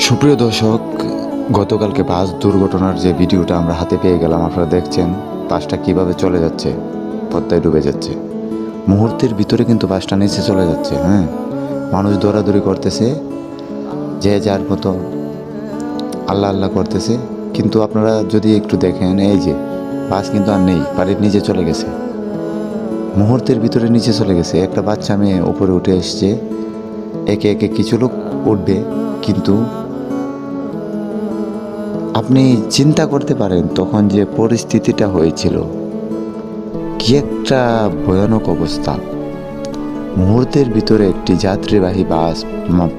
সুপ্রিয় দর্শক, গতকালকে বাস দুর্ঘটনার যে ভিডিওটা আমরা হাতে পেয়ে গেলাম, আপনারা দেখছেন বাসটা কিভাবে চলে যাচ্ছে, পদ্মায় ডুবে যাচ্ছে। মুহূর্তের ভিতরে কিন্তু বাসটা নিচে চলে যাচ্ছে। মানুষ দৌড়াদৌড়ি করতেছে, যে যার মতো আল্লাহ আল্লাহ করতেছে। কিন্তু আপনারা যদি একটু দেখেন, এই যে বাস কিন্তু আর নেই, বাড়ির নিচে চলে গেছে, মুহূর্তের ভিতরে নিচে চলে গেছে। একটা বাচ্চা মেয়ে উপরে উঠে এসছে, একে একে কিছু লোক উঠবে, কিন্তু আপনি চিন্তা করতে পারেন তখন যে পরিস্থিতিটা হয়েছিল, কি একটা ভয়ানক অবস্থা। মুহূর্তের ভিতরে একটি যাত্রীবাহী বাস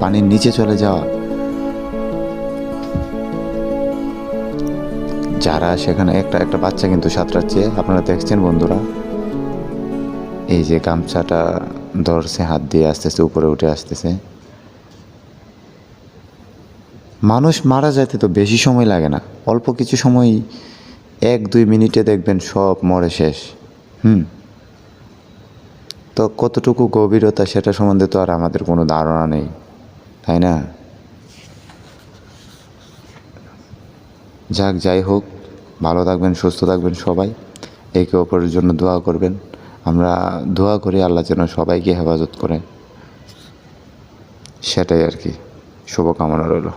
পানির নিচে চলে যাওয়া। যারা সেখানে একটা বাচ্চা কিন্তু সাঁতরাচ্ছে, আপনারা দেখছেন বন্ধুরা, এই যে গামছাটা ধরছে, হাত দিয়ে আসতেছে, উপরে উঠে আসতেছে। মানুষ মারা যাইতে তো বেশি সময় লাগে না, অল্প কিছু সময়, 1-2 মিনিটে দেখবেন সব মরে শেষ। তো কতটুকু গভীরতা সেটা সম্বন্ধে তো আর আমাদের কোনো ধারণা নেই, তাই না? যাই হোক, ভালো থাকবেন, সুস্থ থাকবেন সবাই, একে অপরের জন্য দোয়া করবেন। আমরা দোয়া করি আল্লাহ যেন সবাইকে হেফাজত করে, সেটাই আর কি, শুভকামনা রইল।